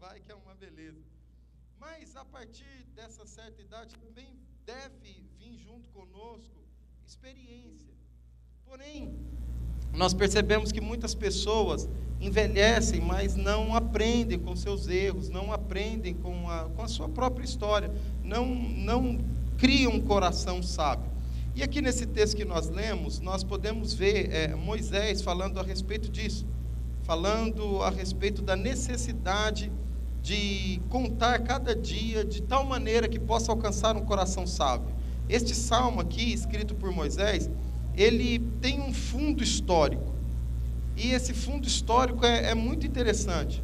vai, que é uma beleza. Mas a partir dessa certa idade também deve vir junto conosco experiência. Porém, nós percebemos que muitas pessoas envelhecem, mas não aprendem com seus erros, não aprendem com a sua própria história, não criam um coração sábio. E aqui nesse texto que nós lemos, nós podemos ver Moisés falando a respeito disso, falando a respeito da necessidade de contar cada dia de tal maneira que possa alcançar um coração sábio. Este salmo aqui, escrito por Moisés, ele tem um fundo histórico, e esse fundo histórico é muito interessante.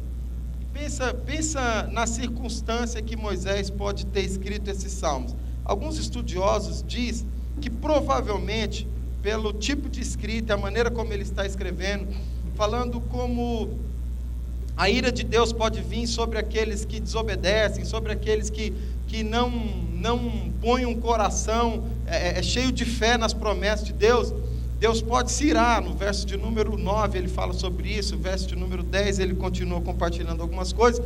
Pensa na circunstância que Moisés pode ter escrito esses salmos. Alguns estudiosos dizem que provavelmente, pelo tipo de escrita, a maneira como ele está escrevendo, falando como a ira de Deus pode vir sobre aqueles que desobedecem, sobre aqueles que não põem um coração cheio de fé nas promessas de Deus. Deus pode se irar. No verso de número 9 ele fala sobre isso, no verso de número 10 ele continua compartilhando algumas coisas,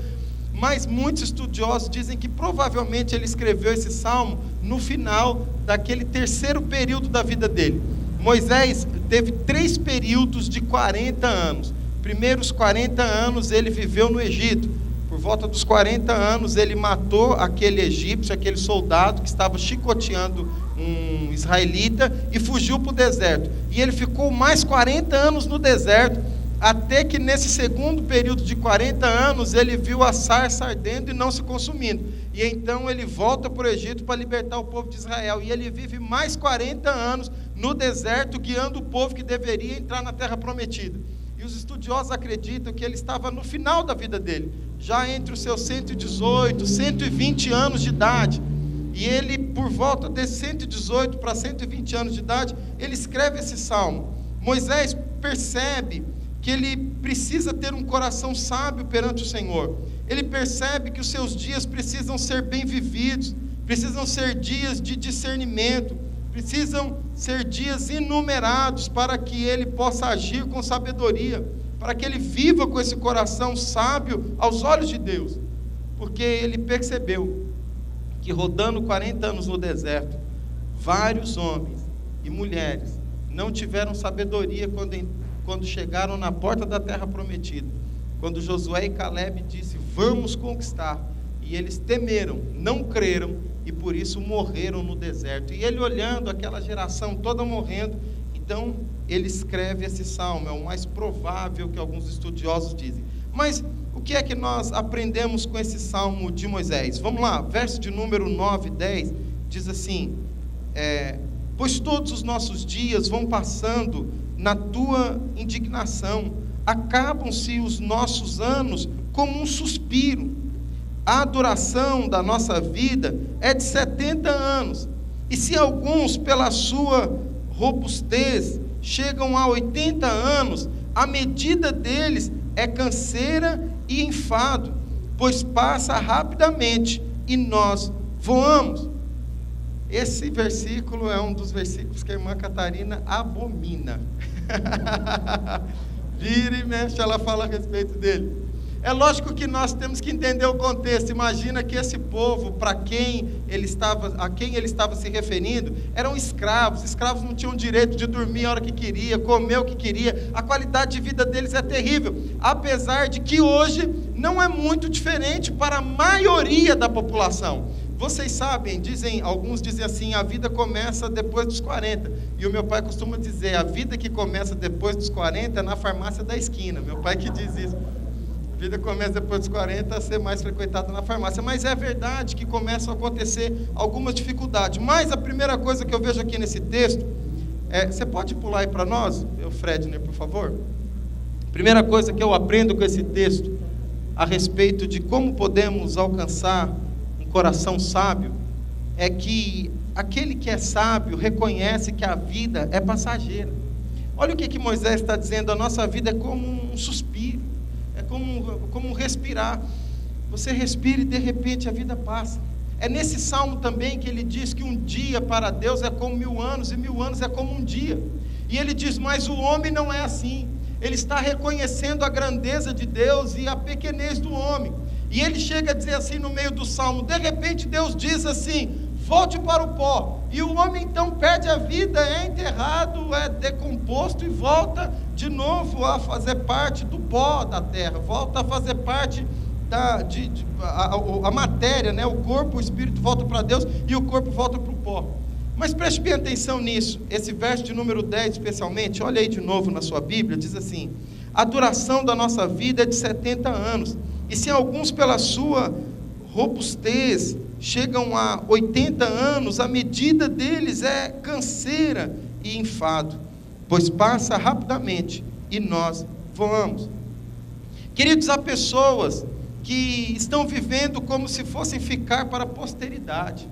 mas muitos estudiosos dizem que provavelmente ele escreveu esse salmo no final daquele terceiro período da vida dele. Moisés teve 3 períodos de 40 anos. Primeiros 40 anos ele viveu no Egito. Por volta dos 40 anos ele matou aquele egípcio, aquele soldado que estava chicoteando um israelita, e fugiu para o deserto. E ele ficou mais 40 anos no deserto, até que nesse segundo período de 40 anos ele viu a sarça ardendo e não se consumindo. E então ele volta para o Egito para libertar o povo de Israel. E ele vive mais 40 anos no deserto, guiando o povo que deveria entrar na terra prometida. E os estudiosos acreditam que ele estava no final da vida dele, já entre os seus 118, 120 anos de idade. E ele, por volta desses 118 para 120 anos de idade, ele escreve esse salmo. Moisés percebe que ele precisa ter um coração sábio perante o Senhor. Ele percebe que os seus dias precisam ser bem vividos, precisam ser dias de discernimento, precisam ser dias enumerados para que ele possa agir com sabedoria, para que ele viva com esse coração sábio aos olhos de Deus. Porque ele percebeu que rodando 40 anos no deserto, vários homens e mulheres não tiveram sabedoria quando chegaram na porta da terra prometida. Quando Josué e Caleb disse: vamos conquistar, e eles temeram, não creram, e por isso morreram no deserto. E ele, olhando aquela geração toda morrendo, então ele escreve esse salmo. É o mais provável que alguns estudiosos dizem. Mas o que é que nós aprendemos com esse salmo de Moisés? Vamos lá, verso de número 9 e 10, diz assim: pois todos os nossos dias vão passando na tua indignação, acabam-se os nossos anos como um suspiro. A duração da nossa vida é de 70 anos, e se alguns pela sua robustez chegam a 80 anos, a medida deles é canseira e enfado, pois passa rapidamente e nós voamos. Esse versículo é um dos versículos que a irmã Catarina abomina. Vira e mexe, ela fala a respeito dele. É lógico que nós temos que entender o contexto. Imagina que esse povo, a quem ele estava se referindo, eram escravos. Escravos não tinham direito de dormir a hora que queria, comer o que queria. A qualidade de vida deles é terrível, apesar de que hoje não é muito diferente para a maioria da população. Vocês sabem, alguns dizem assim: a vida começa depois dos 40. E o meu pai costuma dizer: a vida que começa depois dos 40 é na farmácia da esquina. Meu pai que diz isso. A vida começa depois dos 40 a ser mais frequentada na farmácia. Mas é verdade que começam a acontecer algumas dificuldades. Mas a primeira coisa que eu vejo aqui nesse texto, você pode pular aí para nós, Fredner, por favor? Primeira coisa que eu aprendo com esse texto, a respeito de como podemos alcançar um coração sábio, é que aquele que é sábio reconhece que a vida é passageira. Olha o que Moisés está dizendo: a nossa vida é como um suspiro. É como respirar. Você respira e de repente a vida passa. É nesse salmo também que ele diz que um dia para Deus é como 1000 anos, e 1000 anos é como um dia. E ele diz: mas o homem não é assim. Ele está reconhecendo a grandeza de Deus e a pequenez do homem. E ele chega a dizer assim no meio do salmo, de repente Deus diz assim, volte para o pó. E o homem então perde a vida, é enterrado, é decomposto e volta de novo a fazer parte do pó da terra, volta a fazer parte a matéria, né? O corpo, o espírito volta para Deus e o corpo volta para o pó. Mas preste bem atenção nisso, esse verso de número 10 especialmente, olha aí de novo na sua Bíblia, diz assim, a duração da nossa vida é de 70 anos, e se alguns pela sua robustez chegam a 80 anos, a medida deles é canseira e enfado, pois passa rapidamente e nós voamos. Queridos, há pessoas que estão vivendo como se fossem ficar para a posteridade.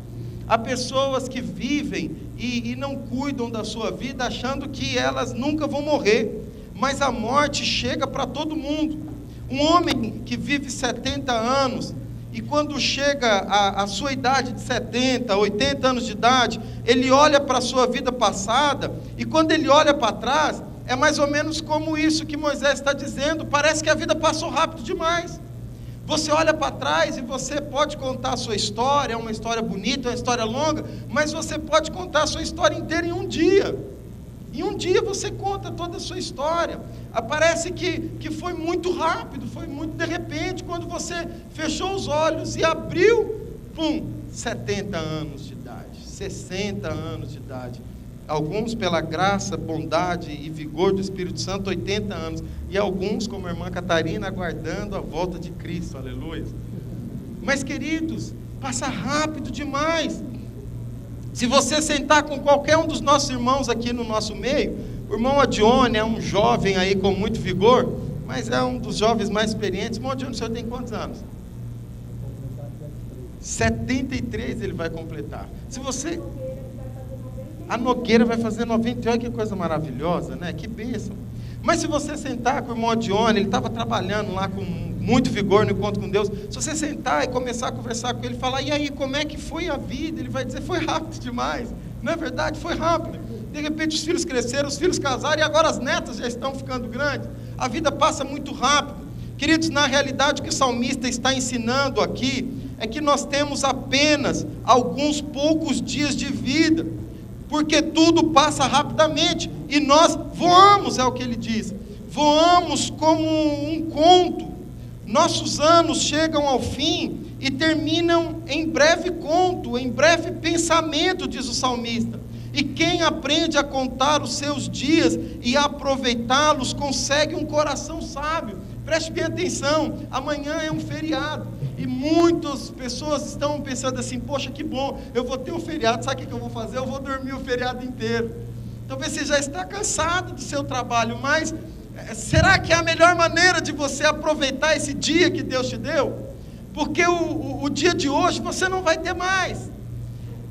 Há pessoas que vivem e não cuidam da sua vida, achando que elas nunca vão morrer, mas a morte chega para todo mundo. Um homem que vive 70 anos, e quando chega a sua idade de 70, 80 anos de idade, ele olha para a sua vida passada, e quando ele olha para trás, é mais ou menos como isso que Moisés está dizendo, parece que a vida passou rápido demais. Você olha para trás e você pode contar a sua história, é uma história bonita, é uma história longa, mas você pode contar a sua história inteira em um dia. Em um dia você conta toda a sua história. Parece que foi muito rápido, foi muito de repente, quando você fechou os olhos e abriu, 70 anos de idade, 60 anos de idade. Alguns pela graça, bondade e vigor do Espírito Santo, 80 anos. E alguns, como a irmã Catarina, aguardando a volta de Cristo, aleluia. Mas queridos, passa rápido demais. Se você sentar com qualquer um dos nossos irmãos aqui no nosso meio, o irmão Adione é um jovem aí com muito vigor, mas é um dos jovens mais experientes. Irmão Adione, o senhor tem quantos anos? 73 ele vai completar. Se você... A Nogueira vai fazer 98, que coisa maravilhosa, né? Que bênção. Mas se você sentar com o irmão Adione, ele estava trabalhando lá com muito vigor no encontro com Deus. Se você sentar e começar a conversar com ele, falar, e aí, como é que foi a vida? Ele vai dizer, foi rápido demais. Não é verdade? Foi rápido. De repente os filhos cresceram, os filhos casaram, e agora as netas já estão ficando grandes. A vida passa muito rápido. Queridos, na realidade o que o salmista está ensinando aqui, é que nós temos apenas alguns poucos dias de vida, porque tudo passa rapidamente, e nós voamos, é o que ele diz, voamos como um conto, nossos anos chegam ao fim, e terminam em breve conto, em breve pensamento, diz o salmista, e quem aprende a contar os seus dias, e a aproveitá-los, consegue um coração sábio. Preste bem atenção, amanhã é um feriado, e muitas pessoas estão pensando assim, poxa, que bom, eu vou ter um feriado, sabe o que eu vou fazer? Eu vou dormir o feriado inteiro. Talvez você já está cansado do seu trabalho, mas será que é a melhor maneira de você aproveitar esse dia que Deus te deu? Porque o dia de hoje você não vai ter mais.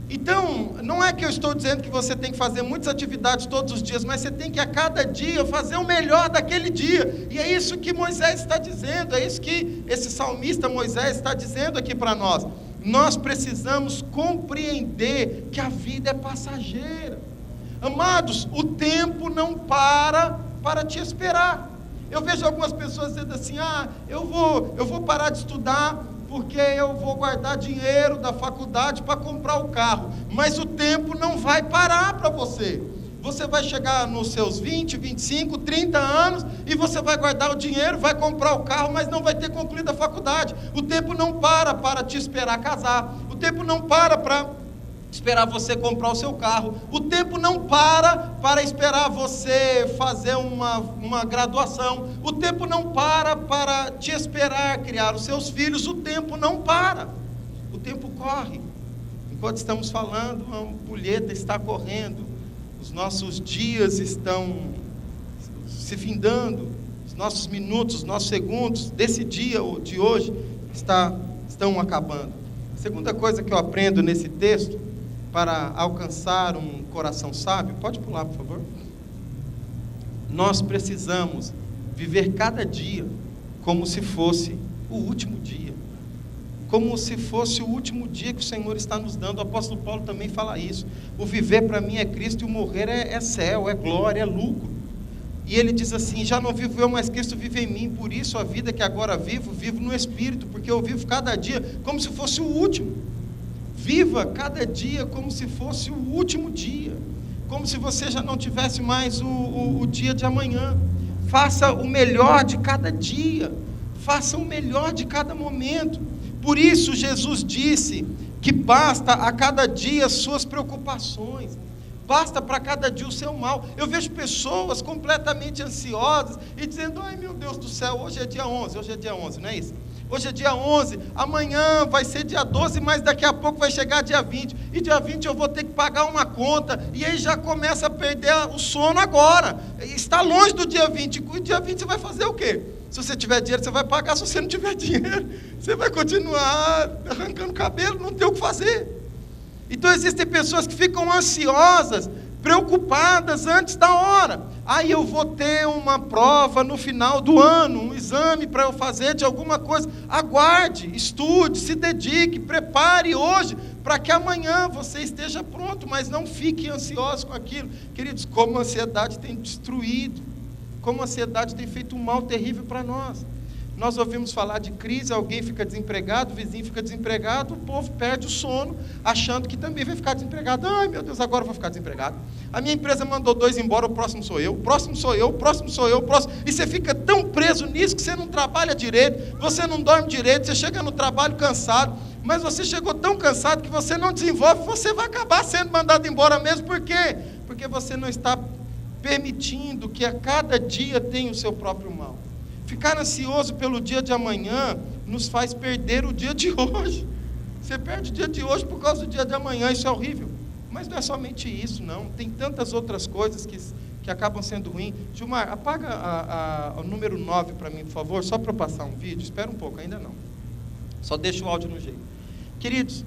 Então, não é que eu estou dizendo que você tem que fazer muitas atividades todos os dias, mas você tem que a cada dia fazer o melhor daquele dia. E é isso que Moisés está dizendo, é isso que esse salmista Moisés está dizendo aqui para nós. Nós precisamos compreender que a vida é passageira. Amados, o tempo não para te esperar. Eu vejo algumas pessoas dizendo assim, eu vou parar de estudar, porque eu vou guardar dinheiro da faculdade para comprar o carro, mas o tempo não vai parar para você. Você vai chegar nos seus 20, 25, 30 anos, e você vai guardar o dinheiro, vai comprar o carro, mas não vai ter concluído a faculdade. O tempo não para te esperar casar, o tempo não para esperar você comprar o seu carro, o tempo não para esperar você fazer uma graduação, o tempo não para te esperar criar os seus filhos, o tempo não para, o tempo corre. Enquanto estamos falando, a ampulheta está correndo, os nossos dias estão se findando, os nossos minutos, os nossos segundos desse dia de hoje estão acabando. A segunda coisa que eu aprendo nesse texto, para alcançar um coração sábio, pode pular, por favor. Nós precisamos viver cada dia como se fosse o último dia, como se fosse o último dia que o Senhor está nos dando. O apóstolo Paulo também fala isso. O viver para mim é Cristo, e o morrer é céu, é glória, é lucro. E ele diz assim: já não vivo eu, mas Cristo vive em mim. Por isso a vida que agora vivo, vivo no Espírito, porque eu vivo cada dia como se fosse o último. Viva cada dia como se fosse o último dia, como se você já não tivesse mais o dia de amanhã. Faça o melhor de cada dia, faça o melhor de cada momento. Por isso Jesus disse que basta a cada dia as suas preocupações, basta para cada dia o seu mal. Eu vejo pessoas completamente ansiosas e dizendo: ai meu Deus do céu, hoje é dia 11, não é isso? Hoje é dia 11, amanhã vai ser dia 12, mas daqui a pouco vai chegar dia 20, e dia 20 eu vou ter que pagar uma conta, e aí já começa a perder o sono agora, está longe do dia 20, e dia 20 você vai fazer o quê? Se você tiver dinheiro, você vai pagar. Se você não tiver dinheiro, você vai continuar arrancando cabelo, não tem o que fazer. Então existem pessoas que ficam ansiosas, preocupadas antes da hora. Aí eu vou ter uma prova no final do ano, um exame para eu fazer de alguma coisa. Aguarde, estude, se dedique, prepare hoje, para que amanhã você esteja pronto, mas não fique ansioso com aquilo. Queridos, como a ansiedade tem destruído, como a ansiedade tem feito um mal terrível para nós. Nós ouvimos falar de crise, alguém fica desempregado, o vizinho fica desempregado, o povo perde o sono, achando que também vai ficar desempregado. Ai meu Deus, agora eu vou ficar desempregado. A minha empresa mandou 2 embora, o próximo sou eu, o próximo sou eu, o próximo sou eu, o próximo. E você fica tão preso nisso que você não trabalha direito, você não dorme direito, você chega no trabalho cansado, mas você chegou tão cansado que você não desenvolve, você vai acabar sendo mandado embora mesmo. Por quê? Porque você não está permitindo que a cada dia tenha o seu próprio mal. Ficar ansioso pelo dia de amanhã nos faz perder o dia de hoje. Você perde o dia de hoje por causa do dia de amanhã, isso é horrível. Mas não é somente isso, não. Tem tantas outras coisas que acabam sendo ruins. Gilmar, apaga o número 9 para mim, por favor, só para eu passar um vídeo. Espera um pouco, ainda não. Só deixa o áudio no jeito. Queridos,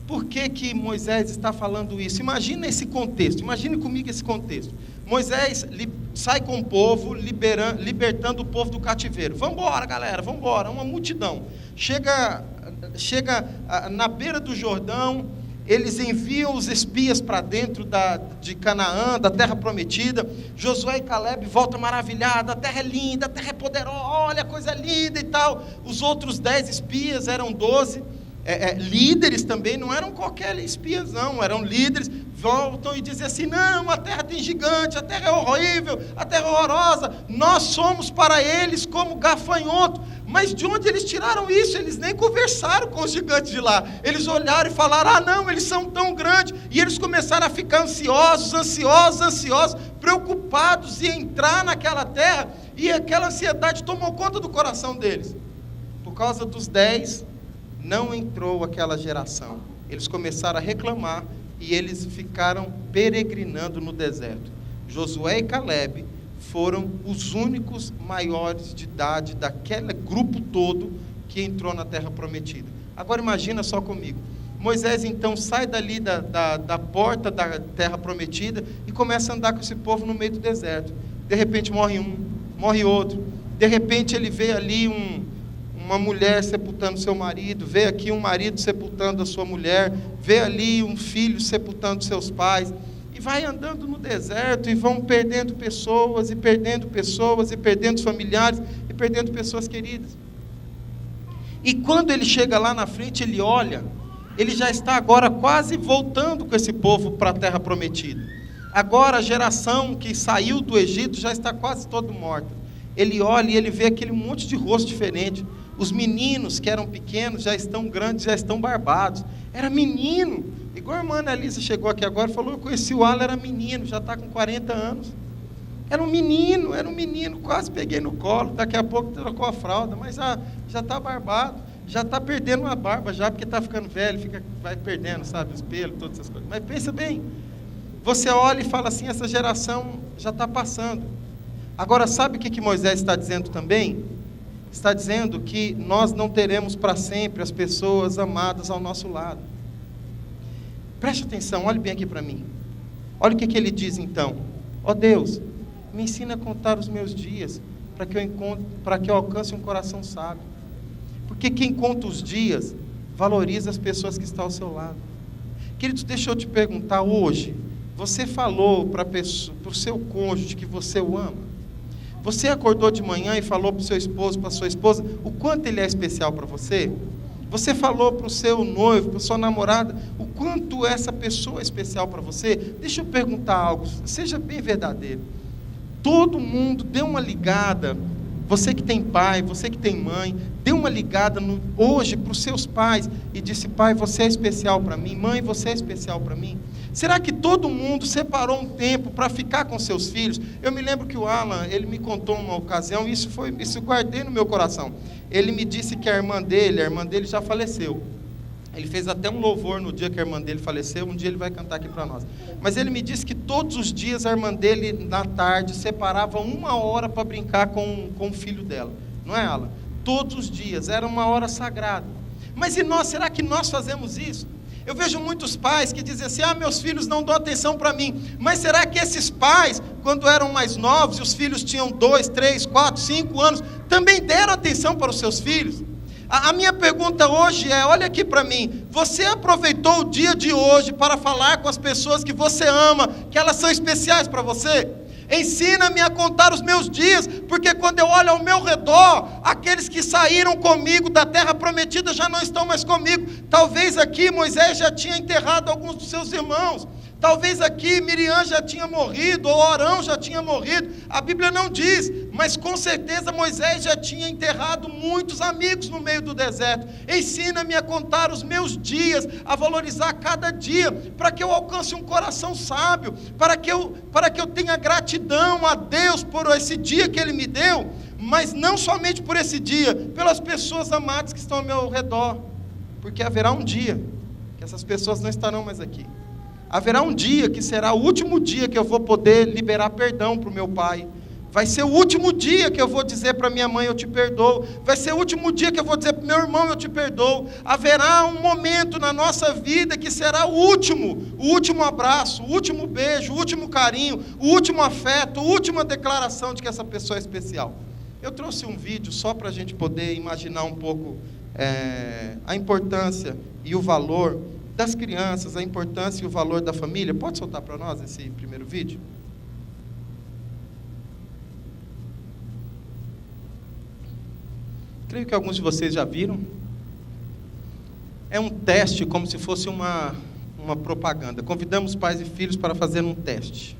por que Moisés está falando isso? Imagina esse contexto, imagine comigo esse contexto. Moisés sai com o povo, libertando o povo do cativeiro. Vamos embora, galera, vamos embora. Uma multidão. Chega na beira do Jordão, eles enviam os espias para dentro de Canaã, da terra prometida. Josué e Caleb voltam maravilhados: a terra é linda, a terra é poderosa, olha a coisa linda e tal. Os outros 10 espias, eram 12, líderes também, não eram qualquer espias não, eram líderes, voltam e dizem assim: não, a terra tem gigante, a terra é horrível, a terra é horrorosa, nós somos para eles como gafanhoto. Mas de onde eles tiraram isso? Eles nem conversaram com os gigantes de lá, eles olharam e falaram: ah não, eles são tão grandes, e eles começaram a ficar ansiosos, preocupados em entrar naquela terra, e aquela ansiedade tomou conta do coração deles. Por causa dos 10, não entrou aquela geração. Eles começaram a reclamar e eles ficaram peregrinando no deserto. Josué e Caleb foram os únicos maiores de idade daquele grupo todo que entrou na terra prometida. Agora imagina só comigo. Moisés então sai dali da porta da terra prometida e começa a andar com esse povo no meio do deserto. De repente morre um, morre outro. De repente ele vê ali uma mulher sepultando seu marido, vê aqui um marido sepultando a sua mulher, vê ali um filho sepultando seus pais, e vai andando no deserto, e vão perdendo pessoas, e perdendo familiares, e perdendo pessoas queridas. E quando ele chega lá na frente, ele olha, ele já está agora quase voltando com esse povo para a terra prometida. Agora a geração que saiu do Egito já está quase toda morta. Ele olha e ele vê aquele monte de rosto diferente. Os meninos que eram pequenos já estão grandes, já estão barbados. Era menino. Igual a irmã Ana Elisa chegou aqui agora e falou: eu conheci o Alan, era menino, já está com 40 anos. Era um menino, quase peguei no colo, daqui a pouco trocou a fralda, mas já está barbado, já está perdendo uma barba já, porque está ficando velho, vai perdendo, sabe, os pelos, todas essas coisas. Mas pensa bem, você olha e fala assim: essa geração já está passando. Agora, sabe o que Moisés está dizendo também? Está dizendo que nós não teremos para sempre as pessoas amadas ao nosso lado. Preste atenção, olhe bem aqui para mim. Olha o que ele diz então: ó Deus, me ensina a contar os meus dias, para que eu alcance um coração sábio. Porque quem conta os dias, valoriza as pessoas que estão ao seu lado. Queridos, deixa eu te perguntar hoje, você falou para o seu cônjuge que você o ama? Você acordou de manhã e falou para o seu esposo, para a sua esposa, o quanto ele é especial para você? Você falou para o seu noivo, para a sua namorada, o quanto essa pessoa é especial para você? Deixa eu perguntar algo, seja bem verdadeiro. Todo mundo dê uma ligada, você que tem pai, você que tem mãe, dê uma ligada hoje para os seus pais e disse: pai, você é especial para mim, mãe, você é especial para mim. Será que todo mundo separou um tempo para ficar com seus filhos? Eu me lembro que o Alan, ele me contou uma ocasião, isso eu guardei no meu coração. Ele me disse que a irmã dele já faleceu. Ele fez até um louvor no dia que a irmã dele faleceu, um dia ele vai cantar aqui para nós. Mas ele me disse que todos os dias a irmã dele, na tarde, separava 1 hora para brincar com o filho dela. Não é, Alan? Todos os dias, era uma hora sagrada. Mas e nós, será que nós fazemos isso? Eu vejo muitos pais que dizem assim: meus filhos não dão atenção para mim. Mas será que esses pais, quando eram mais novos, e os filhos tinham 2, 3, 4, 5 anos, também deram atenção para os seus filhos? A minha pergunta hoje é, olha aqui para mim, você aproveitou o dia de hoje para falar com as pessoas que você ama, que elas são especiais para você? Ensina-me a contar os meus dias, porque quando eu olho ao meu redor, aqueles que saíram comigo da terra prometida já não estão mais comigo. Talvez aqui Moisés já tinha enterrado alguns dos seus irmãos. Talvez aqui Miriam já tinha morrido, ou Arão já tinha morrido. A Bíblia não diz, mas com certeza Moisés já tinha enterrado muitos amigos no meio do deserto. Ensina-me a contar os meus dias, a valorizar cada dia, para que eu alcance um coração sábio, para que eu tenha gratidão a Deus por esse dia que Ele me deu, mas não somente por esse dia, pelas pessoas amadas que estão ao meu redor, porque haverá um dia que essas pessoas não estarão mais aqui. Haverá um dia que será o último dia que eu vou poder liberar perdão para o meu pai. Vai ser o último dia que eu vou dizer para minha mãe: eu te perdoo. Vai ser o último dia que eu vou dizer para o meu irmão: eu te perdoo. Haverá um momento na nossa vida que será o último abraço, o último beijo, o último carinho, o último afeto, a última declaração de que essa pessoa é especial. Eu trouxe um vídeo só para a gente poder imaginar um pouco a importância e o valor das crianças, a importância e o valor da família. Pode soltar para nós esse primeiro vídeo? Creio que alguns de vocês já viram. É um teste, como se fosse uma propaganda. Convidamos pais e filhos para fazer um teste.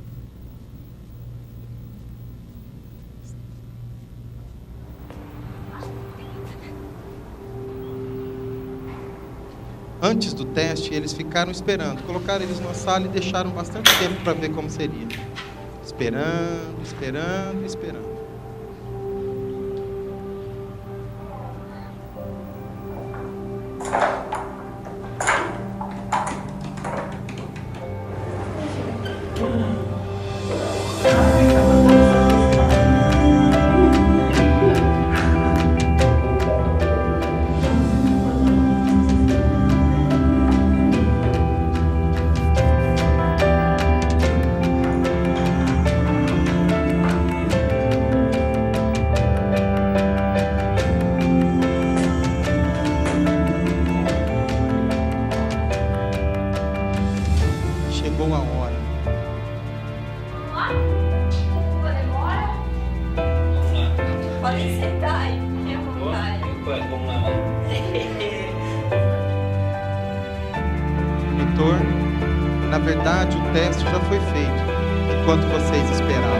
Antes do teste, eles ficaram esperando. Colocaram eles numa sala e deixaram bastante tempo para ver como seria. Esperando, esperando, esperando. Chegou a hora. Pode sentar aí, fique à vontade. Vamos lá. Heitor, na verdade o teste já foi feito, enquanto vocês esperavam.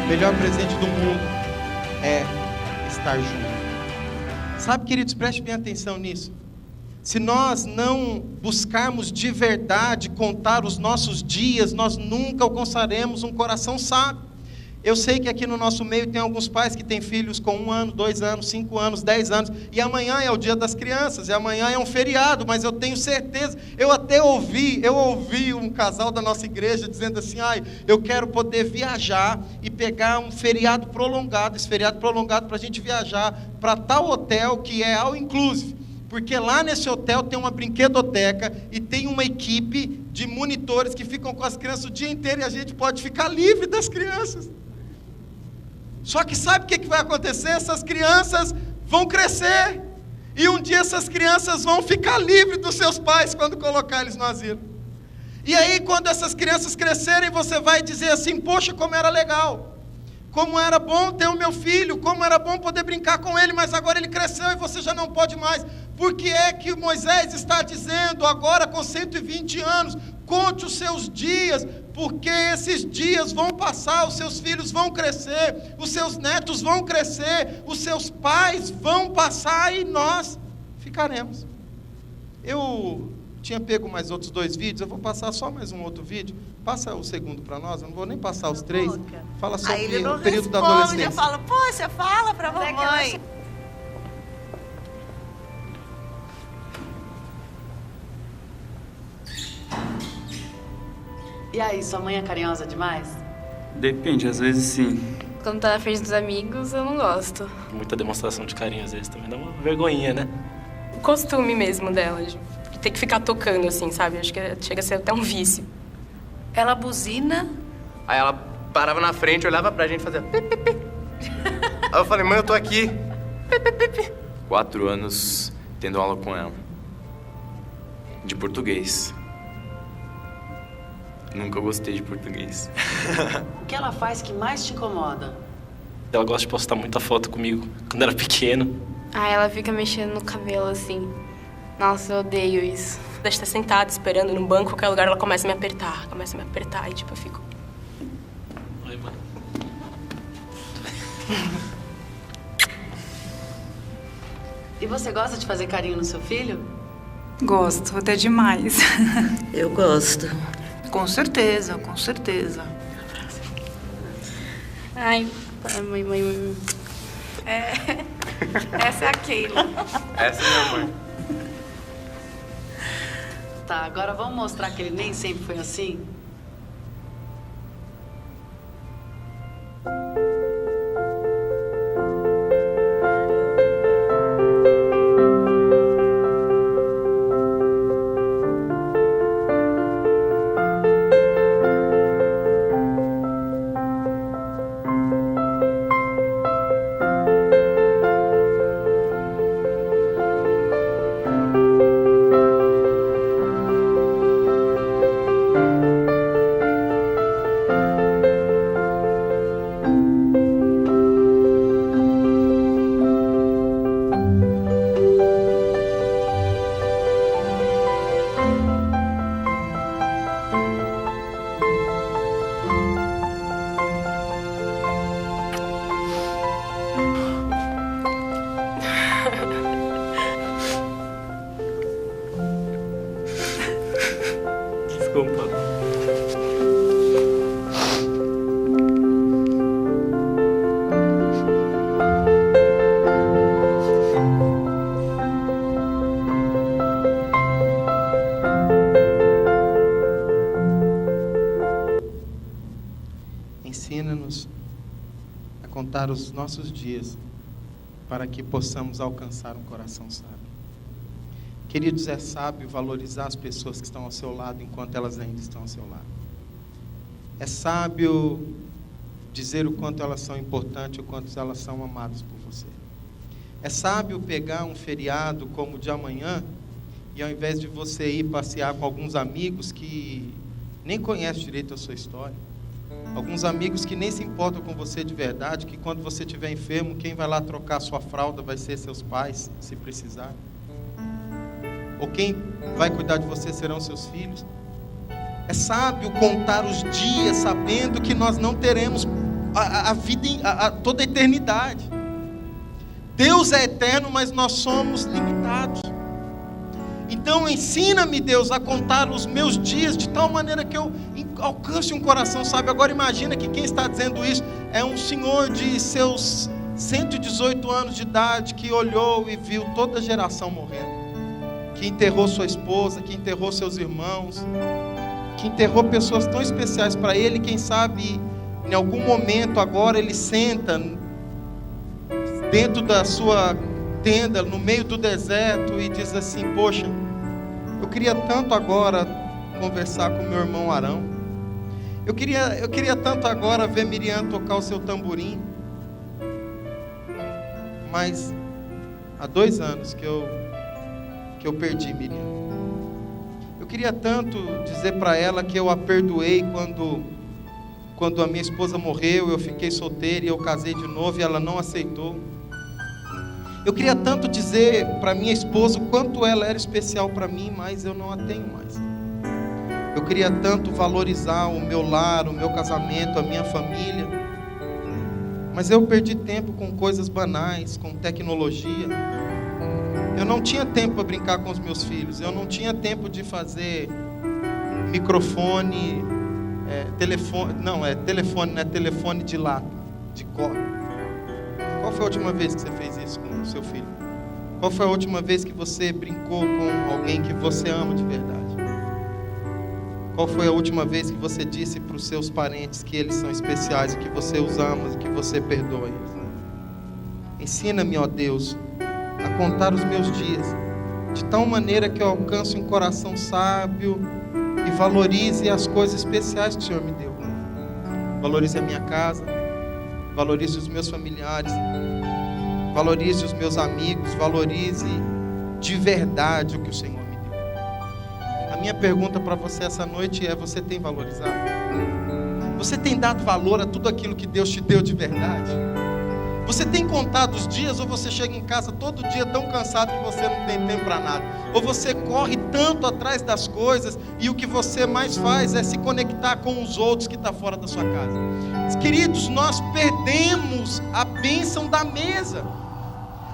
O melhor presente do mundo é estar junto. Sabe, queridos, preste bem atenção nisso. Se nós não buscarmos de verdade contar os nossos dias, nós nunca alcançaremos um coração sábio. Eu sei que aqui no nosso meio tem alguns pais que têm filhos com 1 ano, 2 anos, 5 anos, 10 anos, e amanhã é o dia das crianças, e amanhã é um feriado, mas eu tenho certeza, eu ouvi um casal da nossa igreja dizendo assim, eu quero poder viajar e pegar um feriado prolongado, esse feriado prolongado para a gente viajar para tal hotel que é all inclusive, porque lá nesse hotel tem uma brinquedoteca e tem uma equipe de monitores que ficam com as crianças o dia inteiro e a gente pode ficar livre das crianças. Só que sabe o que vai acontecer? Essas crianças vão crescer. E um dia essas crianças vão ficar livres dos seus pais quando colocar eles no asilo. E aí quando essas crianças crescerem, você vai dizer assim, poxa, como era legal. Como era bom ter o meu filho, como era bom poder brincar com ele, mas agora ele cresceu e você já não pode mais. Por que é que Moisés está dizendo agora com 120 anos, conte os seus dias, porque esses dias vão passar, os seus filhos vão crescer, os seus netos vão crescer, os seus pais vão passar e nós ficaremos. Eu tinha pego mais outros 2 vídeos, eu vou passar só mais um outro vídeo. Passa o segundo para nós, eu não vou nem passar os 3. Fala sobre o período da adolescência. Eu falo, poxa, fala para a mamãe. E aí, sua mãe é carinhosa demais? Depende, às vezes sim. Quando tá na frente dos amigos, eu não gosto. Muita demonstração de carinho, às vezes, também dá uma vergonhinha, né? O costume mesmo dela, de ter que ficar tocando, assim, sabe? Acho que chega a ser até um vício. Ela buzina. Aí ela parava na frente, olhava pra gente e fazia... Pi, pi, pi. Aí eu falei, mãe, eu tô aqui. Pi, pi, pi, pi. 4 anos tendo aula com ela. De português. Nunca gostei de português. O que ela faz que mais te incomoda? Ela gosta de postar muita foto comigo, quando era pequeno. Ela fica mexendo no cabelo, assim. Nossa, eu odeio isso. Deixa eu estar sentada, esperando num banco, qualquer lugar, ela começa a me apertar. E, tipo, eu fico... Oi, mãe. E você gosta de fazer carinho no seu filho? Gosto, até demais. Eu gosto. Com certeza, com certeza. Ai, mãe. Essa é a Keila. Essa é minha mãe. Tá, agora vamos mostrar que ele nem sempre foi assim? Desculpa. Ensina-nos a contar os nossos dias para que possamos alcançar um coração sábio. Queridos, é sábio valorizar as pessoas que estão ao seu lado enquanto elas ainda estão ao seu lado. É sábio dizer o quanto elas são importantes, o quanto elas são amadas por você. É sábio pegar um feriado como o de amanhã e ao invés de você ir passear com alguns amigos que nem conhecem direito a sua história, alguns amigos que nem se importam com você de verdade, que quando você estiver enfermo, quem vai lá trocar sua fralda vai ser seus pais, se precisar. Ou quem vai cuidar de você serão seus filhos. É sábio contar os dias sabendo que nós não teremos a vida, toda a eternidade. Deus é eterno, mas nós somos limitados. Então ensina-me, Deus, a contar os meus dias de tal maneira que eu alcance um coração sábio. Agora imagina que quem está dizendo isso é um senhor de seus 118 anos de idade, que olhou e viu toda a geração morrendo, que enterrou sua esposa, que enterrou seus irmãos, que enterrou pessoas tão especiais para ele. Quem sabe em algum momento agora ele senta dentro da sua tenda, no meio do deserto, e diz assim: poxa, eu queria tanto agora conversar com meu irmão Arão, eu queria tanto agora ver Miriam tocar o seu tamborim, mas há 2 anos que eu perdi Miriam. Eu queria tanto dizer para ela que eu a perdoei quando a minha esposa morreu, eu fiquei solteira e eu casei de novo e ela não aceitou. Eu queria tanto dizer para minha esposa o quanto ela era especial para mim, mas eu não a tenho mais. Eu queria tanto valorizar o meu lar, o meu casamento, a minha família, mas eu perdi tempo com coisas banais, com tecnologia. Eu não tinha tempo para brincar com os meus filhos, eu não tinha tempo de fazer microfone, telefone, não é telefone de lata, de cobre. Qual foi a última vez que você fez isso com o seu filho? Qual foi a última vez que você brincou com alguém que você ama de verdade? Qual foi a última vez que você disse para os seus parentes que eles são especiais, e que você os ama, e que você perdoa eles? Ensina-me, ó Deus, a contar os meus dias, de tal maneira que eu alcance um coração sábio e valorize as coisas especiais que o Senhor me deu. Valorize a minha casa, valorize os meus familiares, valorize os meus amigos, valorize de verdade o que o Senhor me deu. A minha pergunta para você essa noite é: você tem valorizado? Você tem dado valor a tudo aquilo que Deus te deu de verdade? Você tem contado os dias, ou você chega em casa todo dia tão cansado que você não tem tempo para nada? Ou você corre tanto atrás das coisas e o que você mais faz é se conectar com os outros que estão fora da sua casa? Queridos, nós perdemos a bênção da mesa.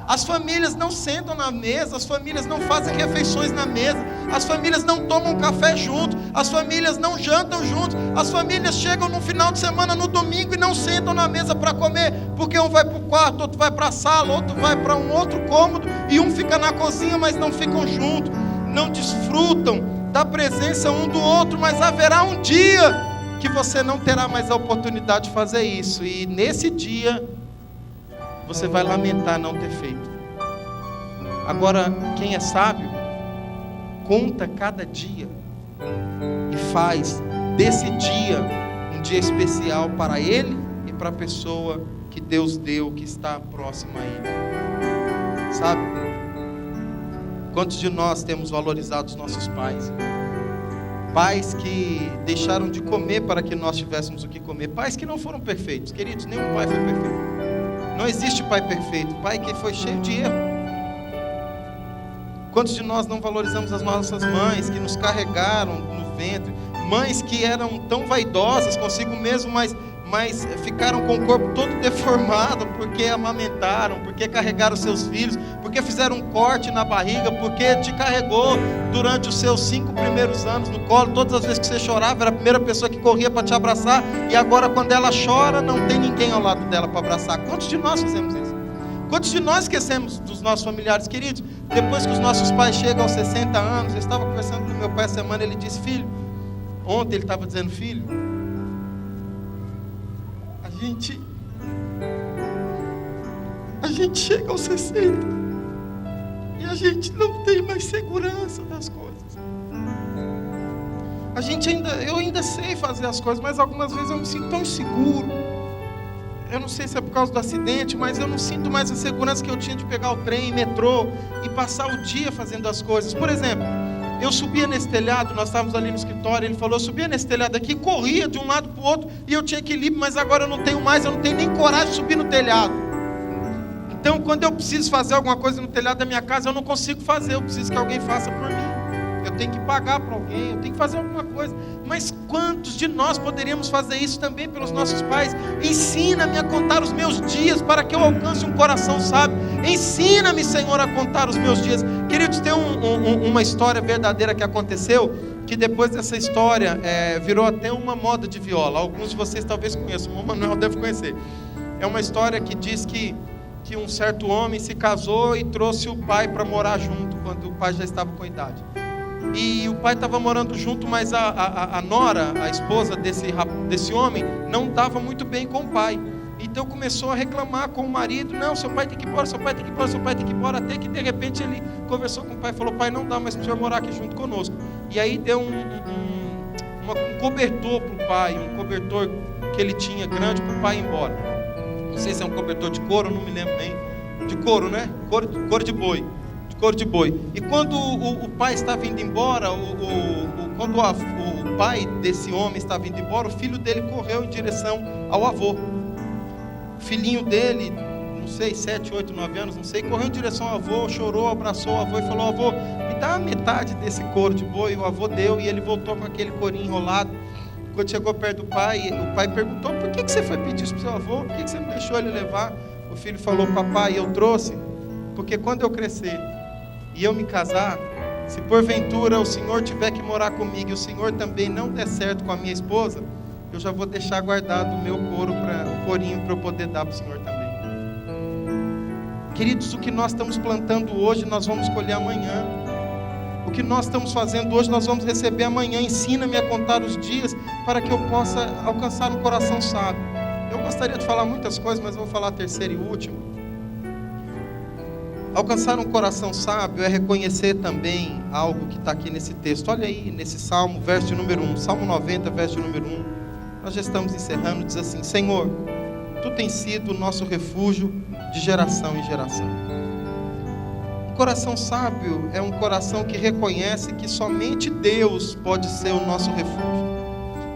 As famílias não sentam na mesa, as famílias não fazem refeições na mesa, as famílias não tomam café juntos, as famílias não jantam juntos, as famílias chegam no final de semana, no domingo, e não sentam na mesa para comer, porque um vai para o quarto, outro vai para a sala, outro vai para um outro cômodo, e um fica na cozinha, mas não ficam juntos, não desfrutam da presença um do outro. Mas haverá um dia que você não terá mais a oportunidade de fazer isso, e nesse dia você vai lamentar não ter feito. Agora, quem é sábio, conta cada dia e faz desse dia um dia especial para ele e para a pessoa que Deus deu, que está próxima a ele. Sabe? Quantos de nós temos valorizado os nossos pais? Pais que deixaram de comer para que nós tivéssemos o que comer. Pais que não foram perfeitos. Queridos, nenhum pai foi perfeito. Não existe pai perfeito, pai que foi cheio de erro. Quantos de nós não valorizamos as nossas mães, que nos carregaram no ventre? Mães que eram tão vaidosas consigo mesmo, mas ficaram com o corpo todo deformado, porque amamentaram, porque carregaram seus filhos, porque fizeram um corte na barriga, porque te carregou durante os seus 5 primeiros anos no colo. Todas as vezes que você chorava, era a primeira pessoa que corria para te abraçar, e agora quando ela chora, não tem ninguém ao lado dela para abraçar. Quantos de nós fazemos isso? Quantos de nós esquecemos dos nossos familiares? Queridos, depois que os nossos pais chegam aos 60 anos, eu estava conversando com meu pai essa semana, ele disse: filho, ontem ele estava dizendo: filho, a gente chega aos 60 e a gente não tem mais segurança das coisas. Eu ainda sei fazer as coisas, mas algumas vezes eu me sinto tão inseguro. Eu não sei se é por causa do acidente, mas eu não sinto mais a segurança que eu tinha de pegar o trem, metrô e passar o dia fazendo as coisas. Por exemplo, eu subia nesse telhado, nós estávamos ali no escritório, ele falou: eu subia nesse telhado aqui, corria de um lado para o outro, e eu tinha equilíbrio, mas agora eu não tenho mais, eu não tenho nem coragem de subir no telhado. Então, quando eu preciso fazer alguma coisa no telhado da minha casa, eu não consigo fazer, eu preciso que alguém faça por mim. eu tenho que pagar para alguém, eu tenho que fazer alguma coisa. Mas quantos de nós poderíamos fazer isso também pelos nossos pais? Ensina-me a contar os meus dias para que eu alcance um coração sábio. Ensina-me, Senhor, a contar os meus dias. Queridos, tem uma história verdadeira que aconteceu, que depois dessa história virou até uma moda de viola. Alguns de vocês talvez conheçam, o Manuel deve conhecer. É uma história que diz que um certo homem se casou e trouxe o pai para morar junto, quando o pai já estava com idade. E o pai estava morando junto, mas a nora, a esposa desse homem, não dava muito bem com o pai. Então começou a reclamar com o marido: não, seu pai tem que ir embora, seu pai tem que ir embora, seu pai tem que ir embora. Até que de repente ele conversou com o pai e falou: pai, não dá mais para o senhor morar aqui junto conosco. E aí deu um cobertor para o pai, um cobertor que ele tinha grande para o pai ir embora. Não sei se é um cobertor de couro, não me lembro bem. De couro, né? Couro de boi. De couro de boi. E quando o pai estava indo embora, quando o pai desse homem estava indo embora, o filho dele correu em direção ao avô. O filhinho dele, não sei, 7, 8, 9 anos, não sei, correu em direção ao avô, chorou, abraçou o avô e falou: avô, me dá a metade desse couro de boi. O avô deu e ele voltou com aquele corinho enrolado. Quando chegou perto do pai, o pai perguntou: por que você foi pedir isso para o seu avô? Por que você não deixou ele levar? O filho falou: papai, eu trouxe porque quando eu crescer e eu me casar, se porventura o senhor tiver que morar comigo e o senhor também não der certo com a minha esposa, eu já vou deixar guardado o meu corinho para eu poder dar para o senhor também. Queridos, o que nós estamos plantando hoje, nós vamos colher amanhã. O que nós estamos fazendo hoje, nós vamos receber amanhã. Ensina-me a contar os dias para que eu possa alcançar um coração sábio. Eu gostaria de falar muitas coisas, mas eu vou falar a terceira e última. Alcançar um coração sábio é reconhecer também algo que está aqui nesse texto. Olha aí, nesse Salmo, verso de número 1. Salmo 90, verso de número 1. Nós já estamos encerrando, diz assim: Senhor, Tu tens sido o nosso refúgio de geração em geração. Coração sábio é um coração que reconhece que somente Deus pode ser o nosso refúgio,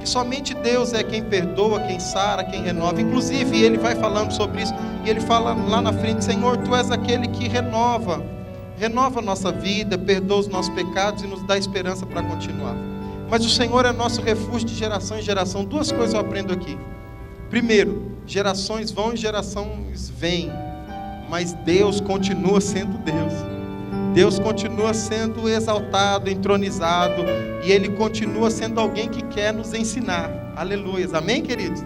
que somente Deus é quem perdoa, quem sara, quem renova. Inclusive ele vai falando sobre isso e ele fala lá na frente: Senhor, Tu és aquele que renova a nossa vida, perdoa os nossos pecados e nos dá esperança para continuar. Mas o Senhor é nosso refúgio de geração em geração. Duas coisas eu aprendo aqui. Primeiro, gerações vão e gerações vêm, mas Deus continua sendo Deus. Deus continua sendo exaltado, entronizado, e Ele continua sendo alguém que quer nos ensinar. Aleluias, amém, queridos?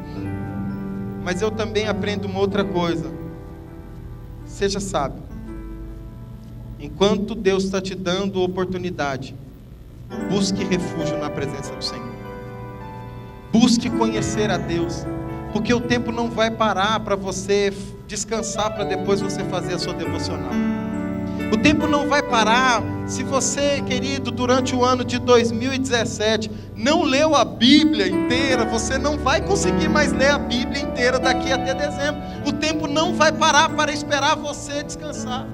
Mas eu também aprendo uma outra coisa: seja sábio. Enquanto Deus está te dando oportunidade, busque refúgio na presença do Senhor. Busque conhecer a Deus, porque o tempo não vai parar para você descansar para depois você fazer a sua devocional. O tempo não vai parar se você, querido, durante o ano de 2017 não leu a Bíblia inteira. Você não vai conseguir mais ler a Bíblia inteira daqui até dezembro. O tempo não vai parar para esperar você descansar.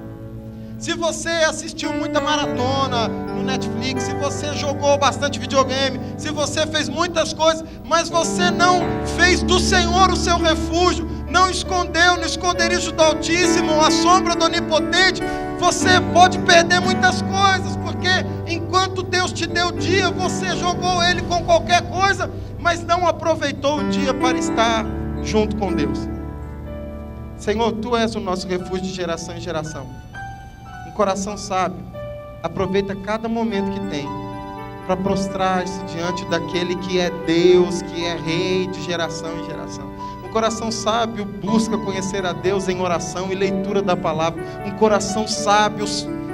Se você assistiu muita maratona no Netflix, se você jogou bastante videogame, se você fez muitas coisas, mas você não fez do Senhor o seu refúgio, não escondeu no esconderijo do Altíssimo, a sombra do Onipotente, você pode perder muitas coisas, porque enquanto Deus te deu o dia, você jogou ele com qualquer coisa, mas não aproveitou o dia para estar junto com Deus. Senhor, Tu és o nosso refúgio de geração em geração. Um coração sábio aproveita cada momento que tem para prostrar-se diante daquele que é Deus, que é Rei de geração em geração. Um coração sábio busca conhecer a Deus em oração e leitura da palavra. Um coração sábio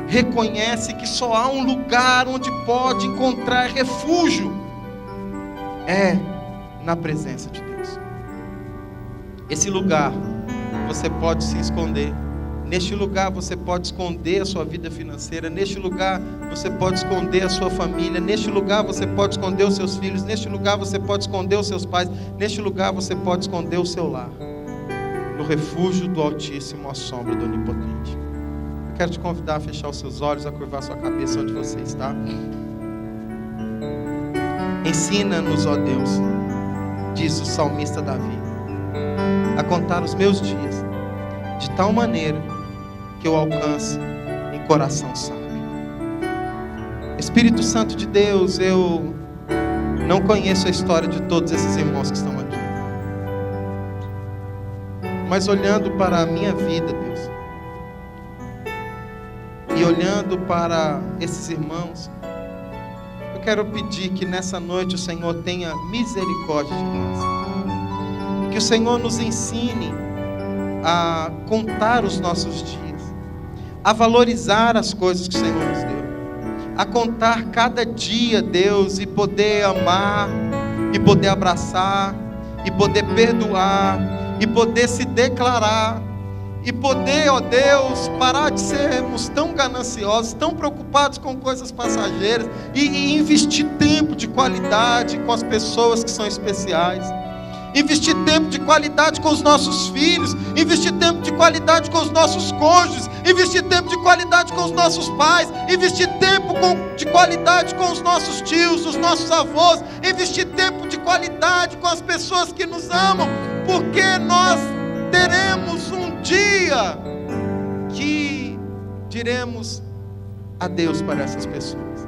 reconhece que só há um lugar onde pode encontrar refúgio, é na presença de Deus. Esse lugar você pode se esconder. Neste lugar você pode esconder a sua vida financeira. Neste lugar você pode esconder a sua família. Neste lugar você pode esconder os seus filhos. Neste lugar você pode esconder os seus pais. Neste lugar você pode esconder o seu lar. No refúgio do Altíssimo, à sombra do Onipotente. Eu quero te convidar a fechar os seus olhos, a curvar sua cabeça onde você está. Ensina-nos, ó Deus, diz o salmista Davi, a contar os meus dias de tal maneira que eu alcance em coração sábio. Espírito Santo de Deus, eu não conheço a história de todos esses irmãos que estão aqui. Mas olhando para a minha vida, Deus, e olhando para esses irmãos, eu quero pedir que nessa noite o Senhor tenha misericórdia de nós. Que o Senhor nos ensine a contar os nossos dias, a valorizar as coisas que o Senhor nos deu, a contar cada dia, Deus, e poder amar, e poder abraçar, e poder perdoar, e poder se declarar, e poder, ó Deus, parar de sermos tão gananciosos, tão preocupados com coisas passageiras, e investir tempo de qualidade com as pessoas que são especiais. Investir tempo de qualidade com os nossos filhos, investir tempo de qualidade com os nossos cônjuges, investir tempo de qualidade com os nossos pais, investir tempo de qualidade com os nossos tios, os nossos avós, investir tempo de qualidade com as pessoas que nos amam, porque nós teremos um dia que diremos adeus para essas pessoas.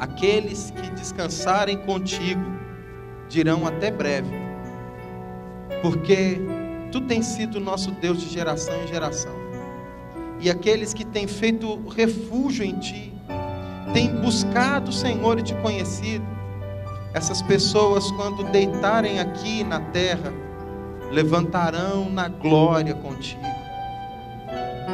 Aqueles que descansarem contigo dirão até breve, porque Tu tens sido nosso Deus de geração em geração, e aqueles que têm feito refúgio em Ti, têm buscado o Senhor e Te conhecido, essas pessoas, quando deitarem aqui na terra, levantarão na glória contigo,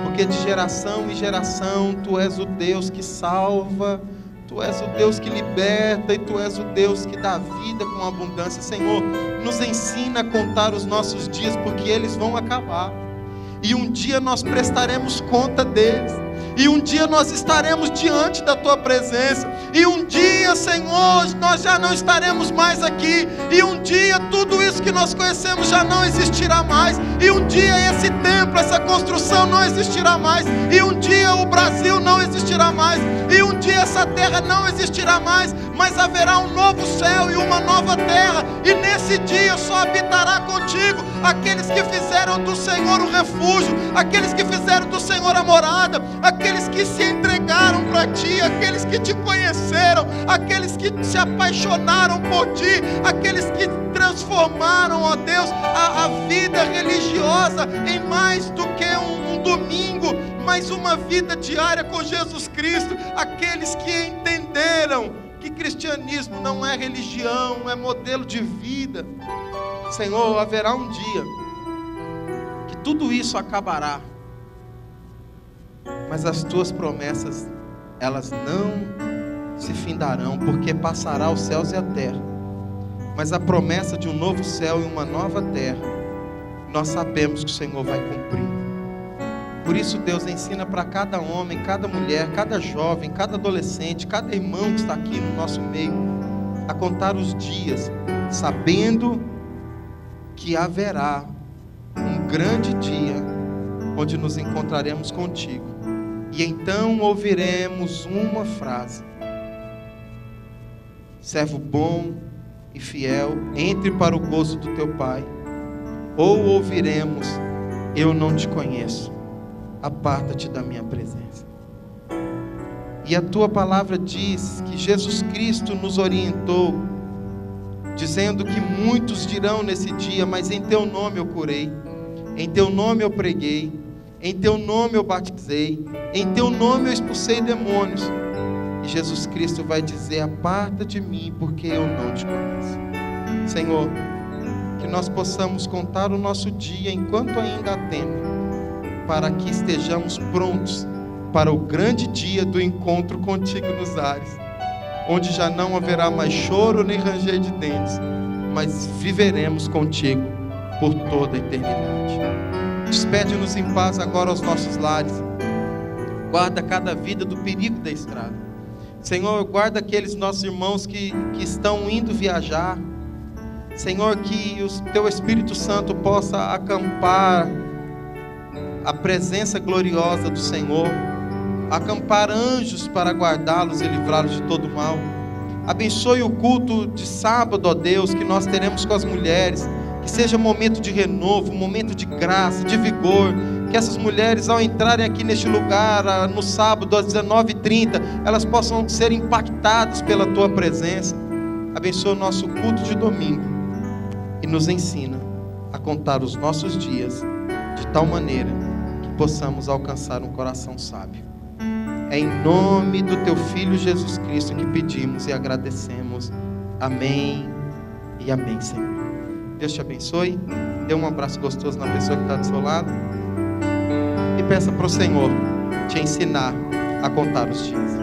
porque de geração em geração Tu és o Deus que salva, Tu és o Deus que liberta, e Tu és o Deus que dá vida com abundância. Senhor, nos ensina a contar os nossos dias, porque eles vão acabar, e um dia nós prestaremos conta deles, e um dia nós estaremos diante da Tua presença, e um dia, Senhor, nós já não estaremos mais aqui, e um dia tudo isso que nós conhecemos já não existirá mais, e um dia esse templo, essa construção não existirá mais, e um dia o Brasil não existirá mais, e um dia essa terra não existirá mais, mas haverá um novo céu e uma nova terra, e nesse dia só habitará contigo aqueles que fizeram do Senhor o refúgio, aqueles que fizeram do Senhor a morada, aqueles que se entregaram para Ti, aqueles que Te conheceram, aqueles que se apaixonaram por Ti, aqueles que transformaram, ó Deus, a vida religiosa em mais do que um domingo, mas uma vida diária com Jesus Cristo, aqueles que entenderam que cristianismo não é religião, é modelo de vida. Senhor, haverá um dia que tudo isso acabará, mas as Tuas promessas, elas não se findarão, porque passará os céus e a terra, mas a promessa de um novo céu e uma nova terra, nós sabemos que o Senhor vai cumprir. Por isso, Deus, ensina para cada homem, cada mulher, cada jovem, cada adolescente, cada irmão que está aqui no nosso meio, a contar os dias, sabendo que haverá um grande dia onde nos encontraremos contigo, e então ouviremos uma frase: servo bom e fiel, entre para o gozo do teu Pai. Ou ouviremos: eu não te conheço, aparta-te da minha presença. E a Tua palavra diz que Jesus Cristo nos orientou, dizendo que muitos dirão nesse dia: mas em Teu nome eu curei, em Teu nome eu preguei, em Teu nome eu batizei, em Teu nome eu expulsei demônios. E Jesus Cristo vai dizer: aparta de mim, porque eu não te conheço. Senhor, que nós possamos contar o nosso dia enquanto ainda há tempo, para que estejamos prontos para o grande dia do encontro contigo nos ares, onde já não haverá mais choro nem ranger de dentes, mas viveremos contigo por toda a eternidade. Despede-nos em paz agora aos nossos lares. Guarda cada vida do perigo da estrada. Senhor, guarda aqueles nossos irmãos que estão indo viajar. Senhor, que o Teu Espírito Santo possa acampar a presença gloriosa do Senhor, acampar anjos para guardá-los e livrá-los de todo mal. Abençoe o culto de sábado, ó Deus, que nós teremos com as mulheres, que seja um momento de renovo, um momento de graça, de vigor, Que essas mulheres, ao entrarem aqui neste lugar, no sábado às 19h30, elas possam ser impactadas pela tua presença. Abençoa o nosso culto de domingo e nos ensina a contar os nossos dias de tal maneira que possamos alcançar um coração sábio. É em nome do teu Filho Jesus Cristo que pedimos e agradecemos. Amém e amém, Senhor. Deus te abençoe. Dê um abraço gostoso na pessoa que está do seu lado. E peça para o Senhor te ensinar a contar os dias.